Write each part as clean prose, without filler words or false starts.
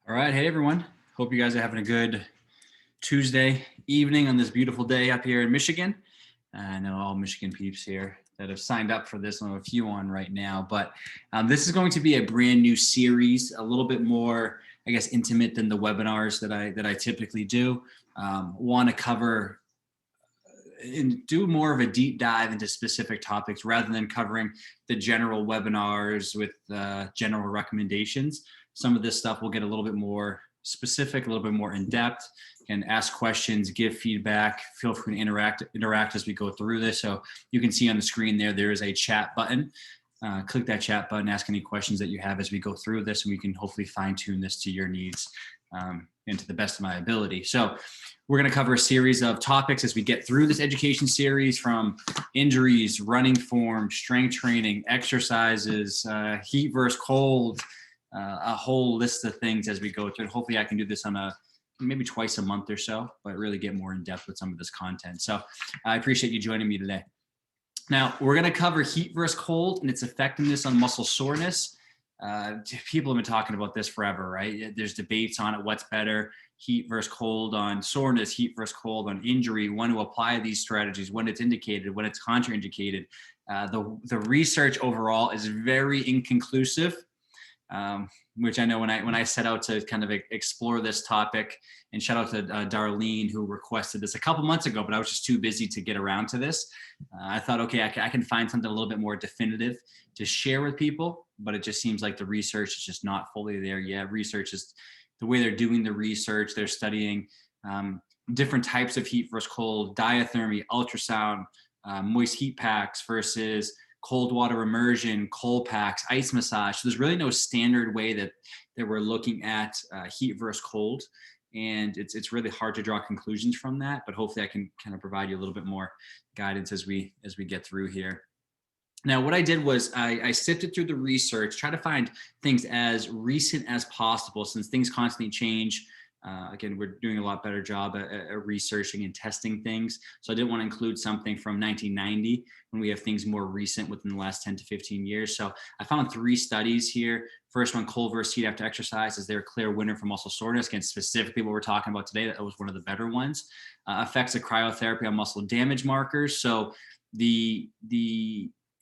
All right. Hey, everyone. Hope you guys are having a good Tuesday evening on this beautiful day up here in Michigan. I know all Michigan peeps here that have signed up for this. I have a few on right now, but this is going to be a brand new series, a little bit more, I guess, intimate than the webinars that I typically do. Want to cover and do more of a deep dive into specific topics rather than covering the general webinars with general recommendations. Some of this stuff will get a little bit more specific, a little bit more in depth, and ask questions, give feedback. Feel free to interact as we go through this. So you can see on the screen there is a chat button. Click that chat button, ask any questions that you have as we go through this, and we can hopefully fine tune this to your needs and to the best of my ability. So we're going to cover a series of topics as we get through this education series, from injuries, running form, strength training, exercises, heat versus cold, a whole list of things as we go through. Hopefully I can do this on maybe twice a month or so, but really get more in depth with some of this content. So I appreciate you joining me today. Now, we're going to cover heat versus cold and its effectiveness on muscle soreness. People have been talking about this forever, right? There's debates on it. What's better, heat versus cold on soreness, heat versus cold on injury, when to apply these strategies, when it's indicated, when it's contraindicated. The research overall is very inconclusive. Which I know when I set out to kind of explore this topic, and shout out to Darlene, who requested this a couple months ago, but I was just too busy to get around to this. I thought, okay, I can find something a little bit more definitive to share with people, but it just seems like the research is just not fully there yet. Research is the way they're doing the research. They're studying different types of heat versus cold, diathermy, ultrasound, moist heat packs versus cold water immersion, cold packs, ice massage. So there's really no standard way that we're looking at heat versus cold. And it's really hard to draw conclusions from that, but hopefully I can kind of provide you a little bit more guidance as we get through here. Now, what I did was I sifted through the research, try to find things as recent as possible, since things constantly change. Again, we're doing a lot better job at researching and testing things. So I didn't want to include something from 1990 when we have things more recent within the last 10 to 15 years. So I found 3 studies here. First one, cold versus heat after exercise. Is there a clear winner for muscle soreness? Again, specifically what we're talking about today, that was one of the better ones. Effects of cryotherapy on muscle damage markers. So the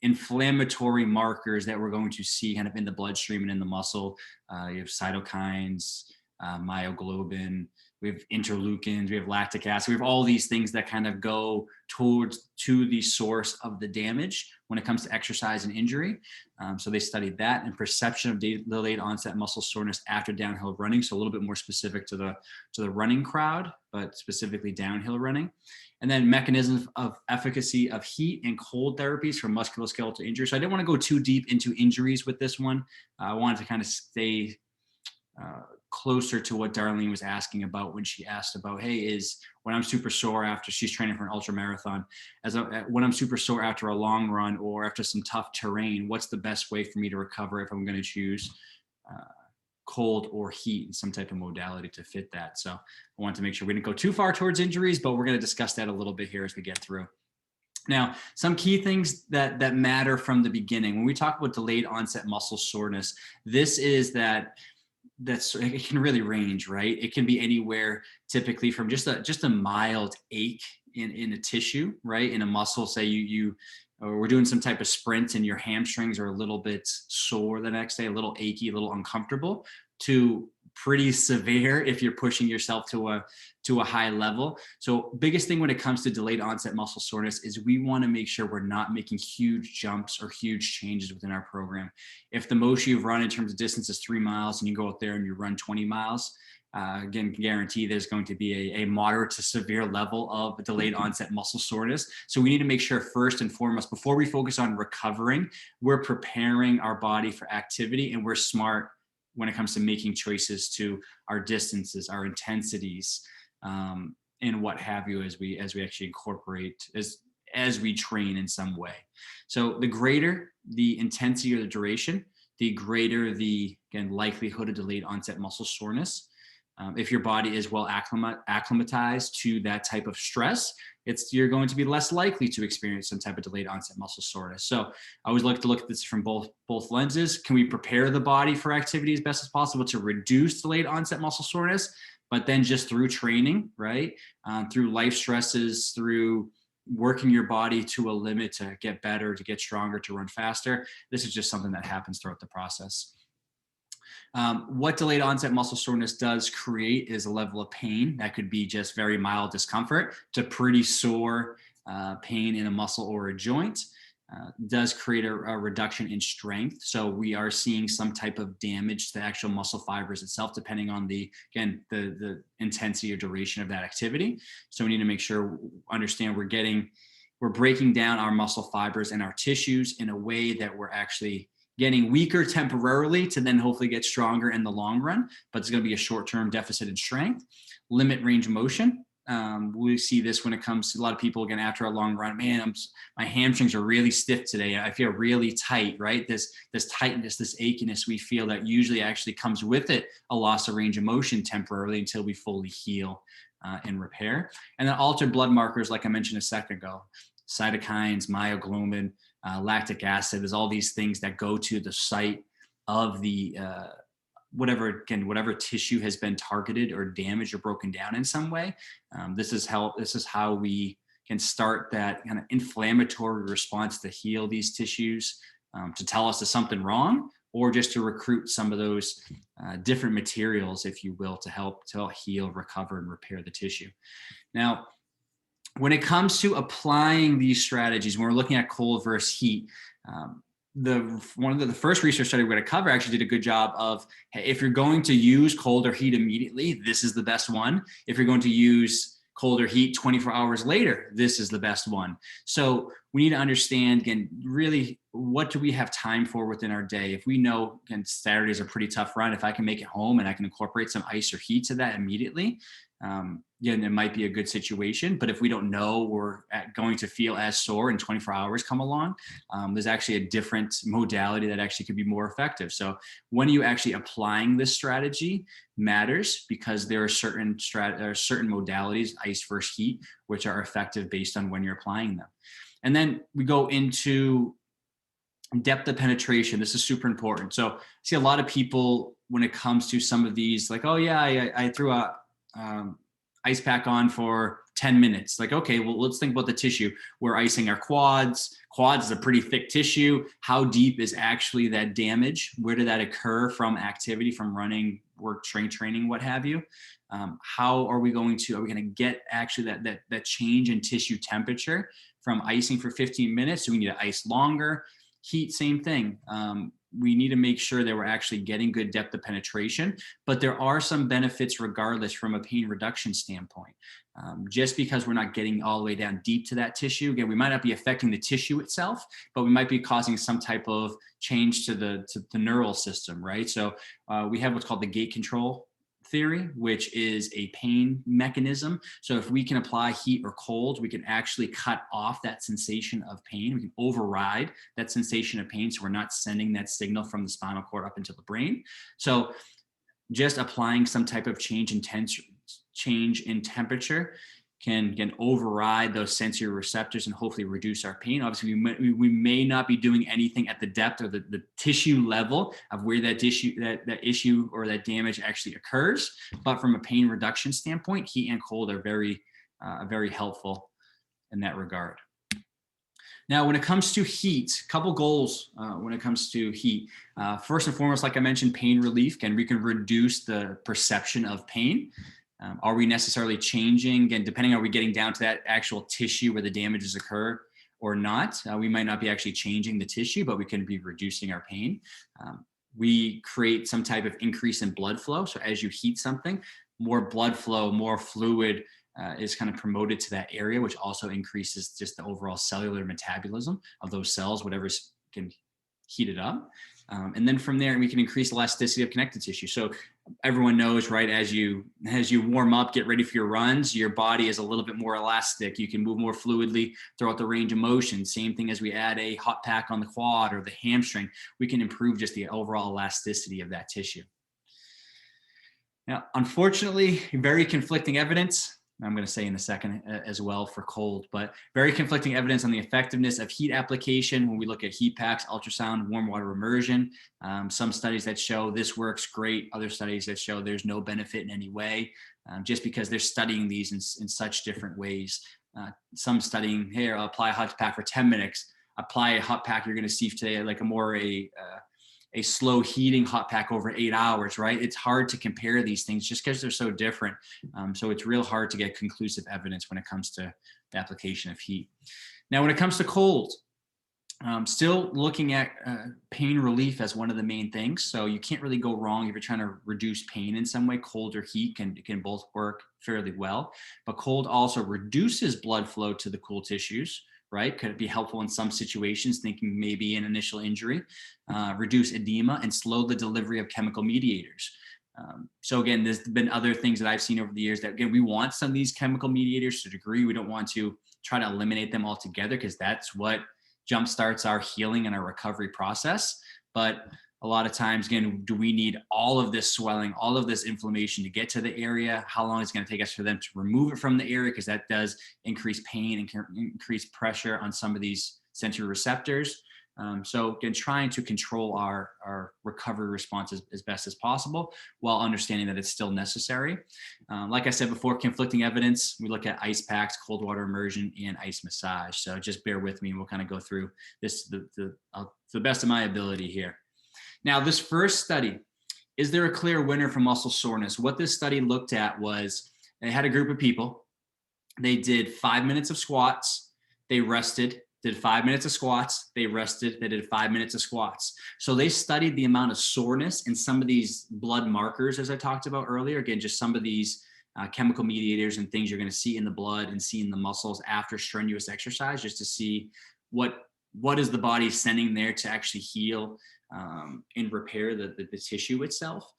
inflammatory markers that we're going to see kind of in the bloodstream and in the muscle. You have cytokines, myoglobin, we have interleukins, we have lactic acid, we have all these things that kind of go to the source of the damage when it comes to exercise and injury. So they studied that, and perception of delayed onset muscle soreness after downhill running. So a little bit more specific to the running crowd, but specifically downhill running. And then mechanisms of efficacy of heat and cold therapies for musculoskeletal injury. So I didn't want to go too deep into injuries with this one. I wanted to kind of stay closer to what Darlene was asking about when she asked about, hey, is when I'm super sore after, she's training for an ultra marathon, when I'm super sore after a long run or after some tough terrain, what's the best way for me to recover if I'm going to choose cold or heat and some type of modality to fit that. So I wanted to make sure we didn't go too far towards injuries, but we're going to discuss that a little bit here as we get through. Now, some key things that matter from the beginning. When we talk about delayed onset muscle soreness, this is it can really range, right? It can be anywhere, typically from just a mild ache in a tissue, right? In a muscle, say or we're doing some type of sprint and your hamstrings are a little bit sore the next day, a little achy, a little uncomfortable, to pretty severe if you're pushing yourself to a high level. So biggest thing when it comes to delayed onset muscle soreness is we want to make sure we're not making huge jumps or huge changes within our program. If the most you've run in terms of distance is 3 miles and you go out there and you run 20 miles, again, guarantee there's going to be a moderate to severe level of delayed onset muscle soreness. So we need to make sure, first and foremost, before we focus on recovering, we're preparing our body for activity, and we're smart when it comes to making choices to our distances, our intensities, and what have you, as we actually incorporate, as we train in some way. So the greater the intensity or the duration, the greater the, again, likelihood of delayed onset muscle soreness. If your body is well acclimatized to that type of stress, you're going to be less likely to experience some type of delayed onset muscle soreness. So I always like to look at this from both lenses. Can we prepare the body for activity as best as possible to reduce delayed onset muscle soreness? But then just through training, right? Through life stresses, through working your body to a limit to get better, to get stronger, to run faster. This is just something that happens throughout the process. What delayed onset muscle soreness does create is a level of pain that could be just very mild discomfort to pretty sore pain in a muscle or a joint. Does create a reduction in strength. So we are seeing some type of damage to the actual muscle fibers itself, depending on the intensity or duration of that activity. So we need to make sure, understand we're breaking down our muscle fibers and our tissues in a way that we're actually getting weaker temporarily to then hopefully get stronger in the long run, but it's going to be a short-term deficit in strength. Limit range of motion. We see this when it comes to a lot of people, again, after a long run, man, my hamstrings are really stiff today. I feel really tight, right? This tightness, this achiness we feel that usually actually comes with it, a loss of range of motion temporarily until we fully heal and repair. And then altered blood markers, like I mentioned a second ago, cytokines, myoglobin, lactic acid, there's all these things that go to the site of the whatever tissue has been targeted or damaged or broken down in some way. This is how we can start that kind of inflammatory response to heal these tissues, to tell us there's something wrong, or just to recruit some of those different materials, if you will, to help heal, recover, and repair the tissue. Now, when it comes to applying these strategies, when we're looking at cold versus heat, one of the first research study we're going to cover actually did a good job of, hey, if you're going to use cold or heat immediately, this is the best one. If you're going to use cold or heat 24 hours later, this is the best one. So we need to understand, again, really, what do we have time for within our day? If we know, again, Saturday's a pretty tough run, if I can make it home and I can incorporate some ice or heat to that immediately, it might be a good situation. But if we don't know we're going to feel as sore in 24 hours come along, there's actually a different modality that actually could be more effective. So when you actually applying this strategy matters, because there are certain modalities, ice versus heat, which are effective based on when you're applying them. And then we go into depth of penetration. This is super important. So I see a lot of people when it comes to some of these, like, oh yeah, I threw a ice pack on for 10 minutes. Like, okay, well, let's think about the tissue. We're icing our quads. Quads is a pretty thick tissue. How deep is actually that damage? Where did that occur from activity, from running, work, training, what have you? How are we going to get actually that change in tissue temperature from icing for 15 minutes? Do we need to ice longer? Heat, same thing. We need to make sure that we're actually getting good depth of penetration, but there are some benefits regardless from a pain reduction standpoint. Just because we're not getting all the way down deep to that tissue, again, we might not be affecting the tissue itself, but we might be causing some type of change to the neural system, right? So we have what's called the gate control theory, which is a pain mechanism. So if we can apply heat or cold, we can actually cut off that sensation of pain. We can override that sensation of pain, so we're not sending that signal from the spinal cord up into the brain. So just applying some type of change in temperature can override those sensory receptors and hopefully reduce our pain. Obviously, we may not be doing anything at the depth or the tissue level of where that issue or that damage actually occurs. But from a pain reduction standpoint, heat and cold are very helpful in that regard. Now, when it comes to heat, a couple goals when it comes to heat. First and foremost, like I mentioned, pain relief. We can reduce the perception of pain. Are we necessarily changing? And depending, are we getting down to that actual tissue where the damages occur or not? We might not be actually changing the tissue, but we can be reducing our pain. We create some type of increase in blood flow. So as you heat something, more blood flow, more fluid is kind of promoted to that area, which also increases just the overall cellular metabolism of those cells, whatever can heat it up. And then from there, we can increase elasticity of connective tissue. So everyone knows, right, as you warm up, get ready for your runs, your body is a little bit more elastic. You can move more fluidly throughout the range of motion. Same thing as we add a hot pack on the quad or the hamstring, we can improve just the overall elasticity of that tissue. Now, unfortunately, very conflicting evidence. I'm going to say in a second as well for cold, but very conflicting evidence on the effectiveness of heat application when we look at heat packs, ultrasound, warm water immersion. Some studies that show this works great, other studies that show there's no benefit in any way, just because they're studying these in such different ways. Some studying here, apply a hot pack for 10 minutes, apply a hot pack you're going to see today, like a slow heating hot pack over 8 hours, right? It's hard to compare these things just because they're so different. So it's real hard to get conclusive evidence when it comes to the application of heat. Now, when it comes to cold, still looking at pain relief as one of the main things. So you can't really go wrong if you're trying to reduce pain in some way. Cold or heat can both work fairly well, but cold also reduces blood flow to the cool tissues, right? Could it be helpful in some situations, thinking maybe an initial injury, reduce edema and slow the delivery of chemical mediators. So again, there's been other things that I've seen over the years that, again, we want some of these chemical mediators to a degree. We don't want to try to eliminate them altogether because that's what jumpstarts our healing and our recovery process. But a lot of times, again, do we need all of this swelling, all of this inflammation to get to the area? How long is it going to take us for them to remove it from the area? Because that does increase pain and can increase pressure on some of these sensory receptors. So again, trying to control our recovery response as best as possible while understanding that it's still necessary. Like I said before, conflicting evidence, we look at ice packs, cold water immersion, and ice massage. So just bear with me and we'll kind of go through this to the best of my ability here. Now, this first study, is there a clear winner for muscle soreness? What this study looked at was they had a group of people. They did 5 minutes of squats. They rested, did 5 minutes of squats. They rested. They did 5 minutes of squats. So they studied the amount of soreness and some of these blood markers, as I talked about earlier. Again, just some of these chemical mediators and things you're going to see in the blood and see in the muscles after strenuous exercise, just to see what is the body sending there to actually heal and repair the tissue itself.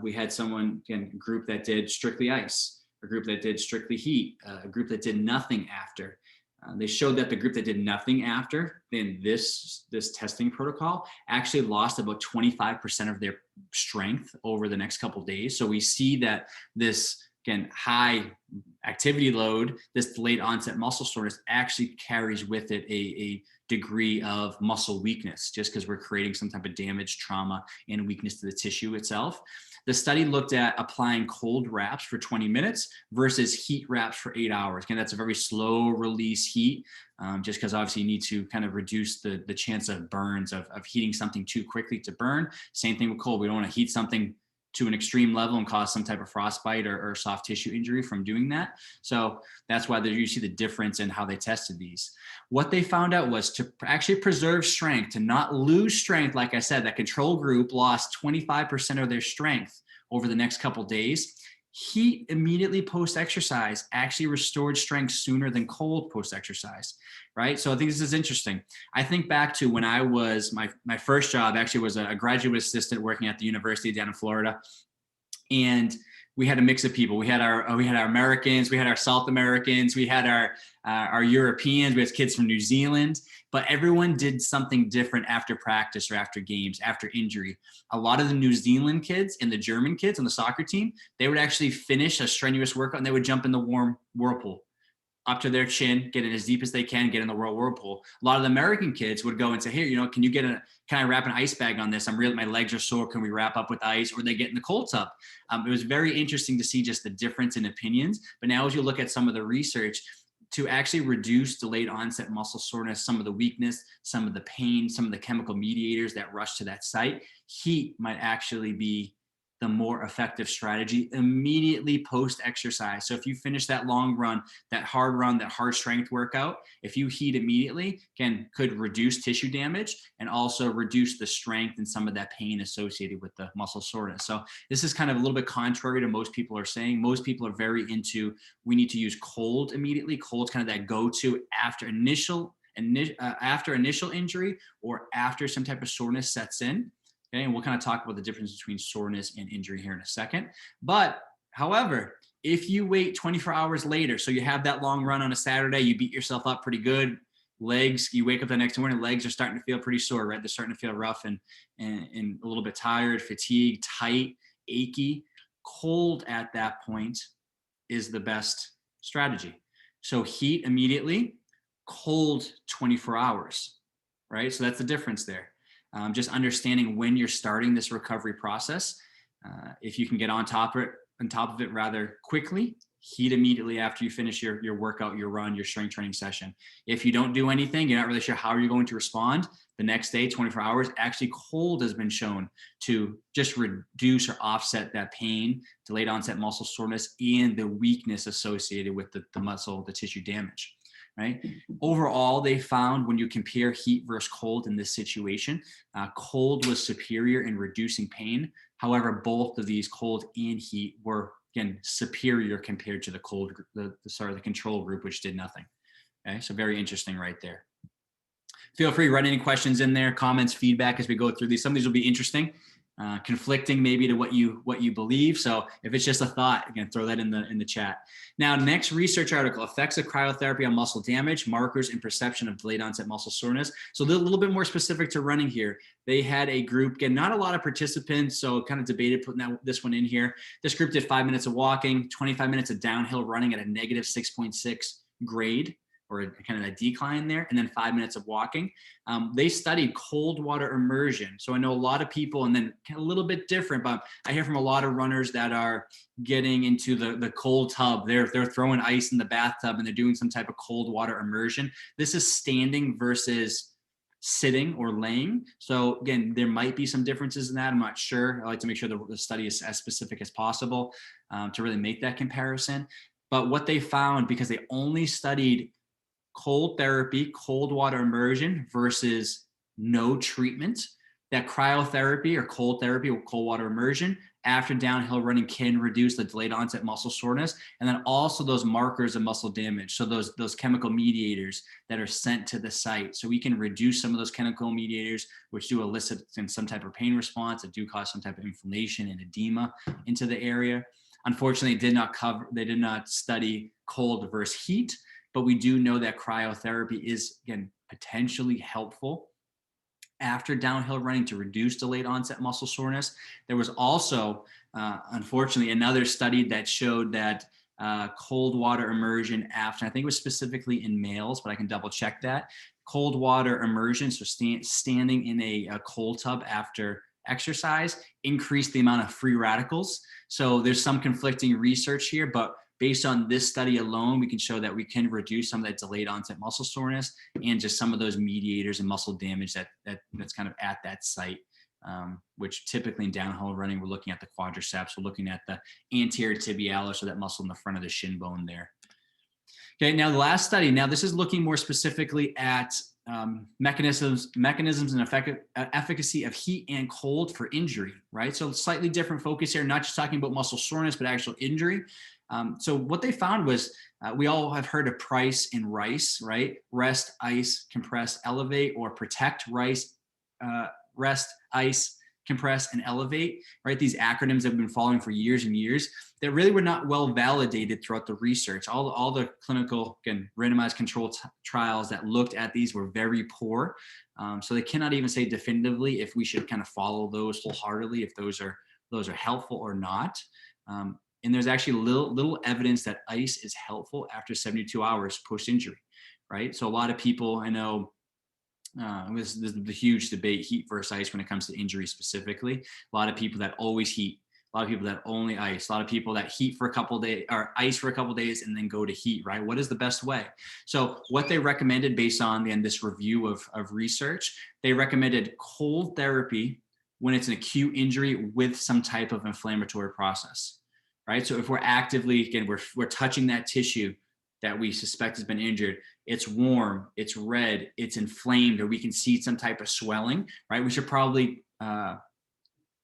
We had someone, again, a group that did strictly ice, a group that did strictly heat, a group that did nothing after. They showed that the group that did nothing after in this testing protocol actually lost about 25% of their strength over the next couple of days. So we see that this, again, high activity load, this delayed onset muscle soreness actually carries with it a degree of muscle weakness, just because we're creating some type of damage, trauma, and weakness to the tissue itself. The study looked at applying cold wraps for 20 minutes versus heat wraps for 8 hours. Again, that's a very slow release heat, just because obviously you need to kind of reduce the chance of burns, of heating something too quickly to burn. Same thing with cold. We don't want to heat something to an extreme level and cause some type of frostbite or soft tissue injury from doing that. So that's why you see the difference in how they tested these. What they found out was to actually preserve strength, to not lose strength. Like I said, that control group lost 25% of their strength over the next couple of days. Heat immediately post-exercise actually restored strength sooner than cold post-exercise, right? So I think this is interesting. I think back to when I was, my first job actually was a graduate assistant working at the university down in Florida. And we had a mix of people. We had our Americans, we had our South Americans, we had our Europeans, we had kids from New Zealand, but everyone did something different after practice or after games, after injury. A lot of the New Zealand kids and the German kids on the soccer team, they would actually finish a strenuous workout and they would jump in the warm whirlpool up to their chin, get in as deep as they can, get in the whirlpool. A lot of the American kids would go and say, here, can I wrap an ice bag on this? My legs are sore. Can we wrap up with ice? Or they get in the cold tub. It was very interesting to see just the difference in opinions. But now as you look at some of the research, to actually reduce delayed onset muscle soreness, some of the weakness, some of the pain, some of the chemical mediators that rush to that site, heat might actually be the more effective strategy immediately post-exercise. So if you finish that long run, that hard strength workout, if you heat immediately, again, could reduce tissue damage and also reduce the strength and some of that pain associated with the muscle soreness. So this is kind of a little bit contrary to most people are saying. Most people are very into, we need to use cold immediately. Cold's kind of that go-to after initial injury or after some type of soreness sets in. Okay, and we'll kind of talk about the difference between soreness and injury here in a second. But however, if you wait 24 hours later, so you have that long run on a Saturday, you beat yourself up pretty good, legs, you wake up the next morning, legs are starting to feel pretty sore, right? They're starting to feel rough and a little bit tired, fatigued, tight, achy. cold at that point is the best strategy. So heat immediately, cold 24 hours, right? So that's the difference there. Just understanding when you're starting this recovery process. If you can get on top of it rather quickly, heat immediately after you finish your workout, your run, your strength training session. If you don't do anything, you're not really sure how you're going to respond, the next day, 24 hours, actually cold has been shown to just reduce or offset that pain, delayed onset muscle soreness, and the weakness associated with the muscle, the tissue damage. Right. Overall, they found when you compare heat versus cold in this situation, cold was superior in reducing pain. However, both of these, cold and heat, were again superior compared to the the control group, which did nothing. Okay, so very interesting right there. Feel free to write any questions in there, comments, feedback as we go through these. Some of these will be interesting. Conflicting maybe to what you believe. So if it's just a thought, again, throw that in the chat. Now, next research article, effects of cryotherapy on muscle damage, markers and perception of delayed onset muscle soreness. So they're a little bit more specific to running here. They had a group, again, not a lot of participants, so kind of debated putting this one in here. This group did 5 minutes of walking, 25 minutes of downhill running at a negative 6.6 grade, or kind of a decline there, and then 5 minutes of walking. They studied cold water immersion. So I know a lot of people, and then a little bit different, but I hear from a lot of runners that are getting into the cold tub. They're throwing ice in the bathtub and they're doing some type of cold water immersion. This is standing versus sitting or laying. So again, there might be some differences in that. I'm not sure. I like to make sure the study is as specific as possible to really make that comparison. But what they found, because they only studied cold therapy, cold water immersion versus no treatment, that cryotherapy or cold therapy or cold water immersion after downhill running can reduce the delayed onset muscle soreness, and then also those markers of muscle damage. So those chemical mediators that are sent to the site. So we can reduce some of those chemical mediators, which do elicit some type of pain response, that do cause some type of inflammation and edema into the area. Unfortunately, they did not study cold versus heat, but we do know that cryotherapy is, again, potentially helpful after downhill running to reduce delayed onset muscle soreness. There was also, unfortunately, another study that showed that cold water immersion after, I think it was specifically in males, but I can double check that. Cold water immersion, so standing in a cold tub after exercise, increased the amount of free radicals. So there's some conflicting research here, but based on this study alone, we can show that we can reduce some of that delayed onset muscle soreness and just some of those mediators and muscle damage that's kind of at that site, which typically in downhill running, we're looking at the quadriceps, we're looking at the anterior tibialis, so that muscle in the front of the shin bone there. Okay, now the last study, now this is looking more specifically at mechanisms and efficacy of heat and cold for injury, right? So slightly different focus here, not just talking about muscle soreness, but actual injury. So what they found was, we all have heard of PRICE and RICE, right? Rest, ice, compress, elevate, or protect, rest, ice, compress, and elevate, right? These acronyms have been following for years and years that really were not well validated throughout the research. All the clinical, again, randomized controlled trials that looked at these were very poor. So they cannot even say definitively if we should kind of follow those wholeheartedly, if those are helpful or not. And there's actually little evidence that ice is helpful after 72 hours post-injury, right? So a lot of people, I know, this is the huge debate, heat versus ice when it comes to injury specifically. A lot of people that always heat, a lot of people that only ice, a lot of people that heat for a couple of days or ice for a couple of days and then go to heat, right? What is the best way? So what they recommended based on this review of research, they recommended cold therapy when it's an acute injury with some type of inflammatory process, right? So if we're actively, again, we're touching that tissue that we suspect has been injured, it's warm, it's red, it's inflamed, or we can see some type of swelling, right? We should probably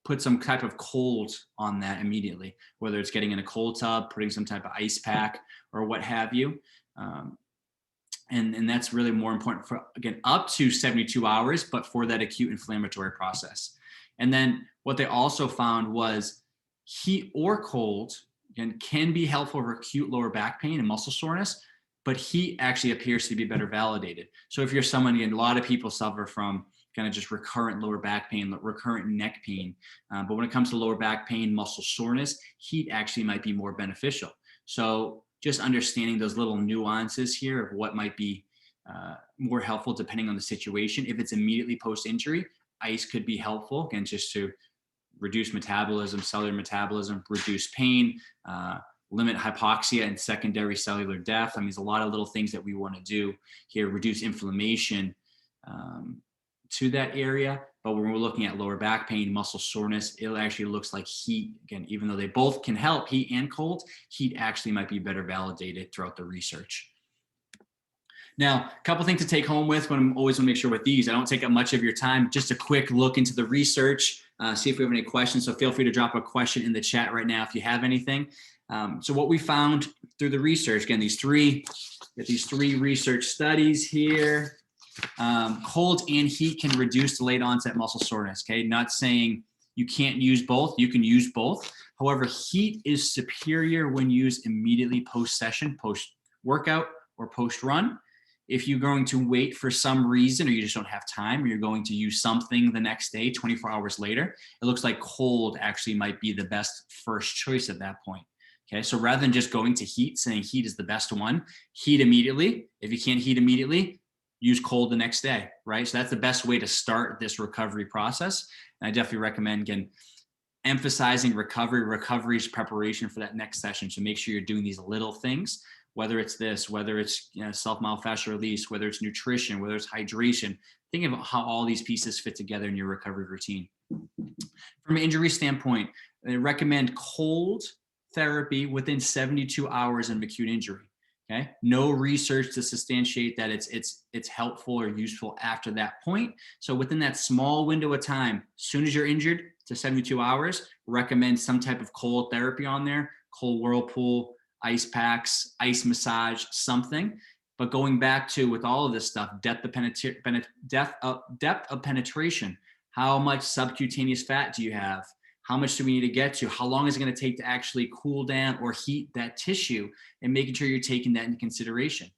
put some type of cold on that immediately, whether it's getting in a cold tub, putting some type of ice pack or what have you. And that's really more important for, again, up to 72 hours, but for that acute inflammatory process. And then what they also found was heat or cold, again, can be helpful for acute lower back pain and muscle soreness, but heat actually appears to be better validated. So if you're someone, again, a lot of people suffer from kind of just recurrent lower back pain, recurrent neck pain. But when it comes to lower back pain, muscle soreness, heat actually might be more beneficial. So just understanding those little nuances here of what might be more helpful depending on the situation. If it's immediately post-injury, ice could be helpful, again, just to reduce metabolism, cellular metabolism, reduce pain, limit hypoxia and secondary cellular death. I mean, there's a lot of little things that we want to do here, reduce inflammation to that area. But when we're looking at lower back pain, muscle soreness, it actually looks like heat, again, even though they both can help, heat and cold, heat actually might be better validated throughout the research. Now, a couple things to take home with when I'm always want to make sure with these, I don't take up much of your time, just a quick look into the research, see if we have any questions. So feel free to drop a question in the chat right now if you have anything. So what we found through the research, again, these three research studies here, cold and heat can reduce delayed onset muscle soreness. Okay, not saying you can't use both, you can use both. However, heat is superior when used immediately post-session, post-workout, or post-run. If you're going to wait for some reason, or you just don't have time, or you're going to use something the next day, 24 hours later, it looks like cold actually might be the best first choice at that point. Okay, so rather than just going to heat, saying heat is the best one, heat immediately. If you can't heat immediately, use cold the next day, right? So that's the best way to start this recovery process. And I definitely recommend, again, emphasizing recovery's preparation for that next session. So make sure you're doing these little things, whether it's this, whether it's self-myofascial release, whether it's nutrition, whether it's hydration. Think about how all these pieces fit together in your recovery routine. From an injury standpoint, I recommend cold therapy within 72 hours of acute injury. Okay, no research to substantiate that it's helpful or useful after that point. So within that small window of time, as soon as you're injured to 72 hours, recommend some type of cold therapy on there, cold whirlpool, ice packs, ice massage, something. But going back to, with all of this stuff, depth of penetration. How much subcutaneous fat do you have? How much do we need to get to? How long is it going to take to actually cool down or heat that tissue, and making sure you're taking that into consideration.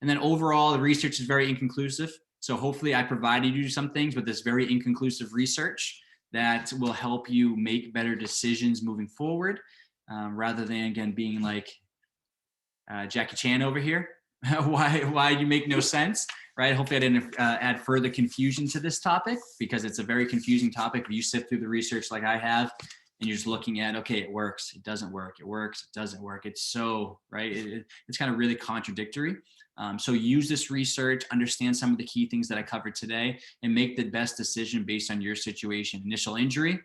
And then overall, the research is very inconclusive. So hopefully I provided you some things with this very inconclusive research that will help you make better decisions moving forward, rather than, again, being like Jackie Chan over here. why you make no sense, right? Hopefully I didn't add further confusion to this topic, because it's a very confusing topic. If you sift through the research like I have, and you're just looking at, okay, it works, it doesn't work, it works, it doesn't work. It's so, right? It's kind of really contradictory. So use this research, understand some of the key things that I covered today, and make the best decision based on your situation. Initial injury,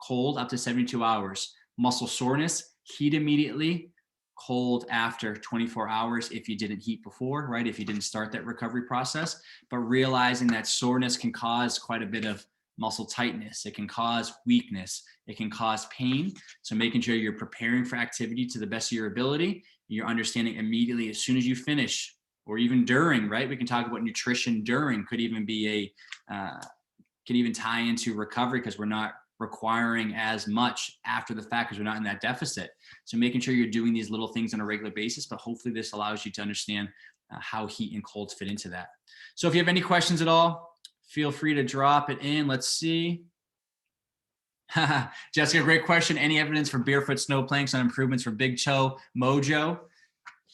cold up to 72 hours. Muscle soreness, heat immediately, cold after 24 hours if you didn't heat before, right? If you didn't start that recovery process. But realizing that soreness can cause quite a bit of muscle tightness. It can cause weakness. It can cause pain. So making sure you're preparing for activity to the best of your ability. You're understanding immediately as soon as you finish, or even during, right? We can talk about nutrition during, could even be can even tie into recovery, because we're not requiring as much after the fact because we're not in that deficit. So making sure you're doing these little things on a regular basis, but hopefully this allows you to understand how heat and colds fit into that. So if you have any questions at all, feel free to drop it in. Let's see. Jessica, great question. Any evidence for barefoot snow planks on improvements for big toe mojo?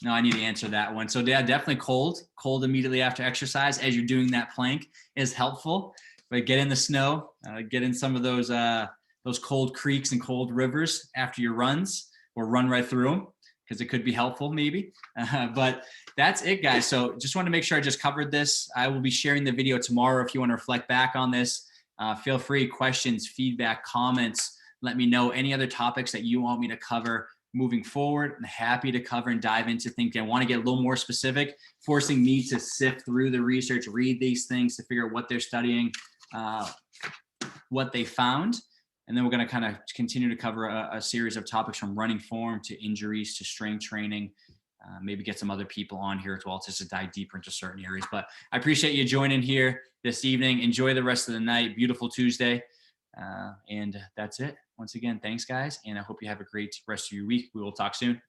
No, I need to answer that one. So yeah, definitely cold immediately after exercise as you're doing that plank is helpful. But get in the snow, get in some of those cold creeks and cold rivers after your runs, or run right through them, because it could be helpful maybe. But that's it, guys. So just want to make sure I just covered this. I will be sharing the video tomorrow. If you want to reflect back on this, feel free, questions, feedback, comments, let me know any other topics that you want me to cover moving forward. I'm happy to cover and dive into things. I want to get a little more specific, forcing me to sift through the research, read these things to figure out what they're studying, what they found. And then we're going to kind of continue to cover a series of topics from running form to injuries to strength training, maybe get some other people on here as well to dive deeper into certain areas. But I appreciate you joining here this evening. Enjoy the rest of the night. Beautiful Tuesday. And that's it. Once again, thanks, guys. And I hope you have a great rest of your week. We will talk soon.